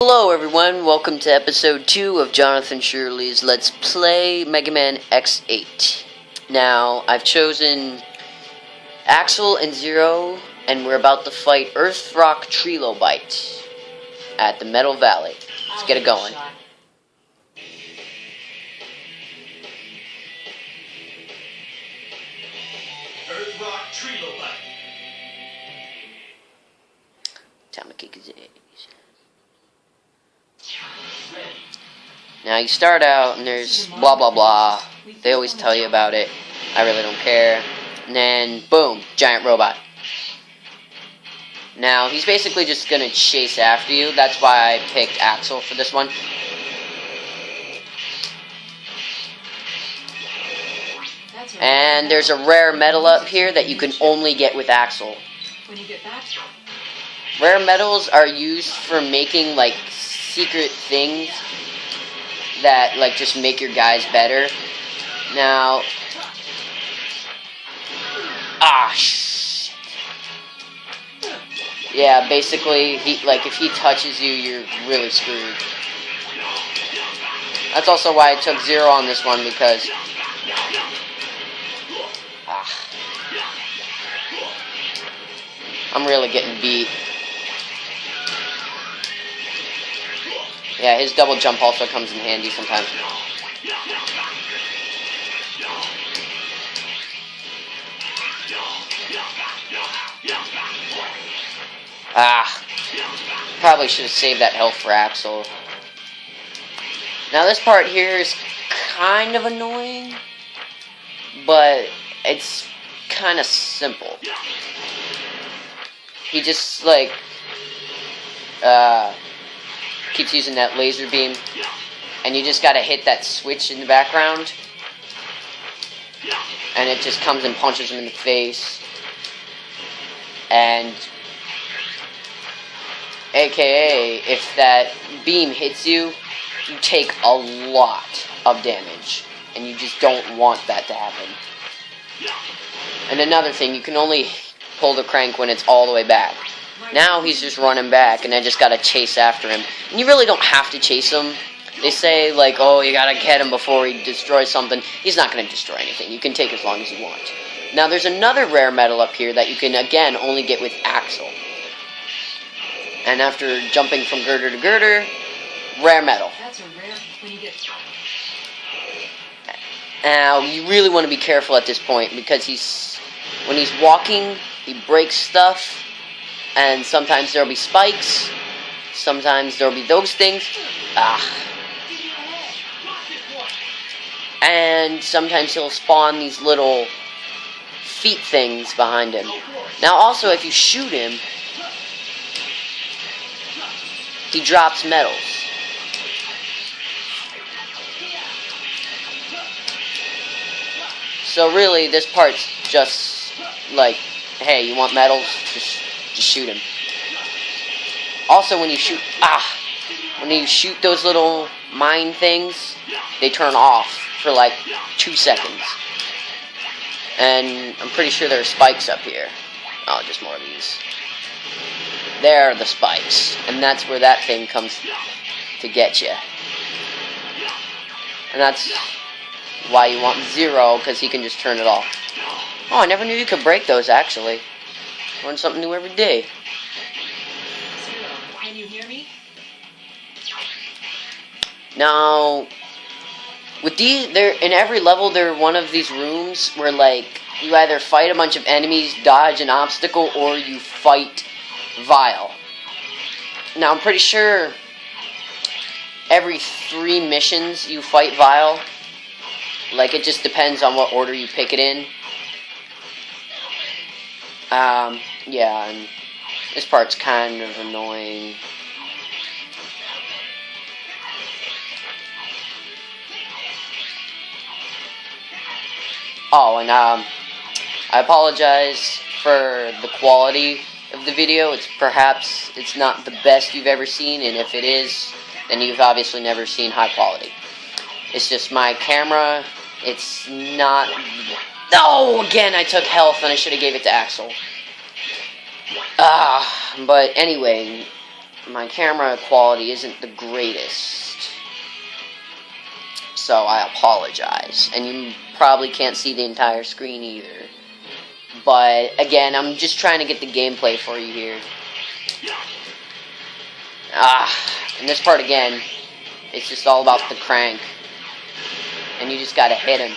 Hello everyone, welcome to episode 2 of Jonathan Shirley's Let's Play MegaMan X8. Now, I've chosen Axel and Zero, and we're about to fight Earthrock Treelobite at the Metal Valley. Let's get it going. Earthrock Treelobite. Time to kick his ass. Now you start out and there's blah blah blah. They always tell you about it. I really don't care. And then boom, giant robot. Now he's basically just gonna chase after you. That's why I picked Axel for this one. And there's a rare metal up here that you can only get with Axel. Rare metals are used for making like secret things that like just make your guys better. Now, shit. Yeah, basically, if he touches you, you're really screwed. That's also why I took Zero on this one, because I'm really getting beat. Yeah, his double jump also comes in handy sometimes. Probably should have saved that health for Axel. Now this part here is kind of annoying, but it's kind of simple. He just, keeps using that laser beam, and you just gotta hit that switch in the background, and it just comes and punches him in the face. And AKA, if that beam hits you, you take a lot of damage, and you just don't want that to happen. And another thing, you can only pull the crank when it's all the way back. Now he's just running back, and I just gotta chase after him. And you really don't have to chase him. They say, oh, you gotta get him before he destroys something. He's not gonna destroy anything. You can take as long as you want. Now, there's another rare metal up here that you can, again, only get with Axel. And after jumping from girder to girder, rare metal. That's a rare when you get... Now, you really want to be careful at this point, because when he's walking, he breaks stuff. And sometimes there'll be spikes. Sometimes there'll be those things. And sometimes he'll spawn these little feet things behind him. Now also, if you shoot him, he drops metals. So really, this part's just hey, you want metals? Just shoot him. Also, when you shoot those little mine things, they turn off for 2 seconds. And I'm pretty sure there are spikes up here. Oh, just more of these. There are the spikes. And that's where that thing comes to get you. And that's why you want Zero, because he can just turn it off. Oh, I never knew you could break those, actually. Learn something new every day. Zero, can you hear me? Now, with these, in every level, there are one of these rooms where, you either fight a bunch of enemies, dodge an obstacle, or you fight Vile. Now, I'm pretty sure every 3 missions you fight Vile. It just depends on what order you pick it in. Yeah, and this part's kind of annoying. Oh, and I apologize for the quality of the video. It's not the best you've ever seen, and if it is, then you've obviously never seen high quality. It's just my camera. It's not... No! Again, I took health, and I should have gave it to Axel. But anyway, my camera quality isn't the greatest. So I apologize. And you probably can't see the entire screen either. But again, I'm just trying to get the gameplay for you here. And this part again, it's just all about the crank. And you just gotta hit him.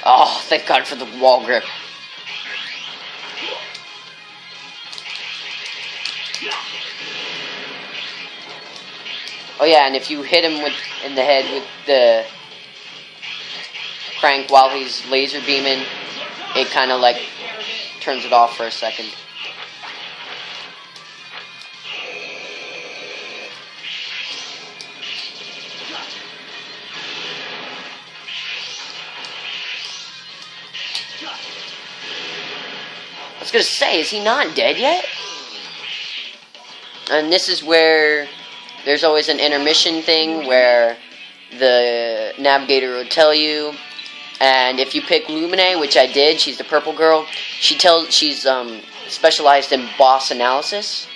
Oh, thank God for the wall grip. Oh yeah, and if you hit him in the head with the crank while he's laser beaming, it kind of like turns it off for a second. I was gonna say, is he not dead yet? And this is where there's always an intermission thing where the navigator will tell you, and if you pick Lumine, which I did, she's the purple girl, she's specialized in boss analysis,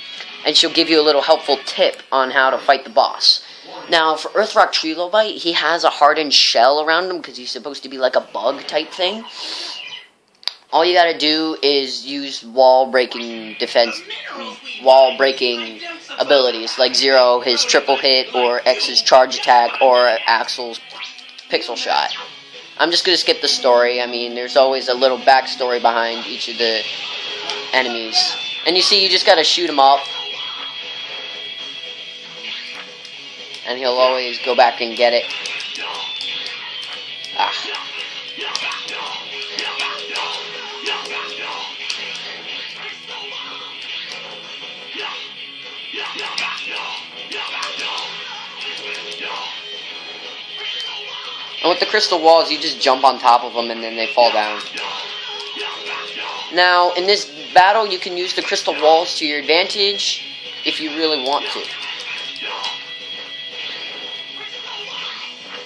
and she'll give you a little helpful tip on how to fight the boss. Now, for Earthrock Treelobite, he has a hardened shell around him because he's supposed to be like a bug type thing. All you gotta do is use wall breaking abilities, like Zero, his triple hit, or X's charge attack, or Axel's pixel shot. I'm just gonna skip the story. I mean, there's always a little backstory behind each of the enemies. And you see, you just gotta shoot him up. And he'll always go back and get it. And with the crystal walls, you just jump on top of them and then they fall down. Now, in this battle, you can use the crystal walls to your advantage if you really want to.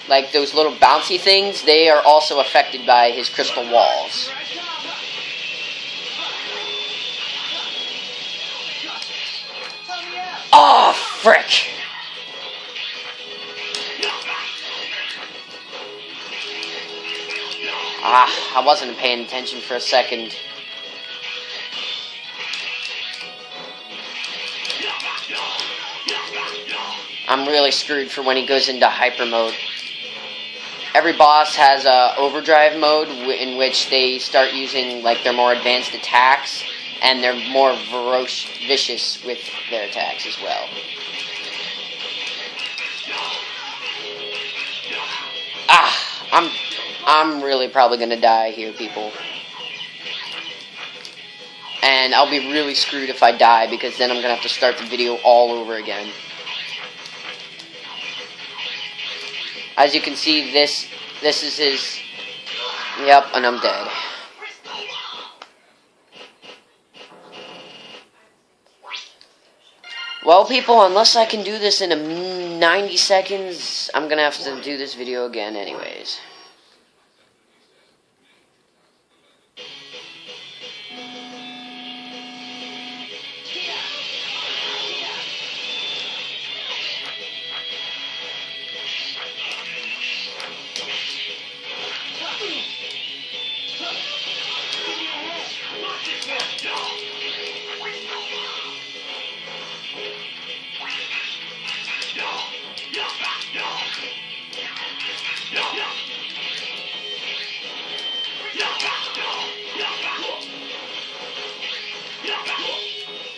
Like those little bouncy things, they are also affected by his crystal walls. Oh, frick! I wasn't paying attention for a second. I'm really screwed for when he goes into hyper mode. Every boss has a overdrive mode in which they start using like their more advanced attacks, and they're more vicious with their attacks as well. I'm really probably gonna die here, people. And I'll be really screwed if I die, because then I'm gonna have to start the video all over again. As you can see, this is his... Yep, and I'm dead. Well, people, unless I can do this in 90 seconds, I'm gonna have to do this video again anyways.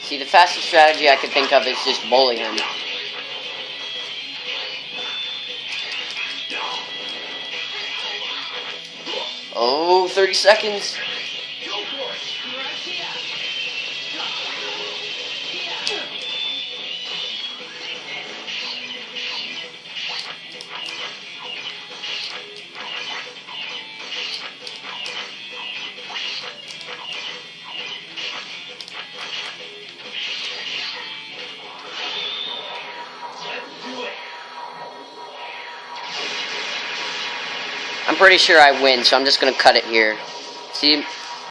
See, the fastest strategy I could think of is just bully him. Oh, 30 seconds. I'm pretty sure I win, so I'm just gonna cut it here. See?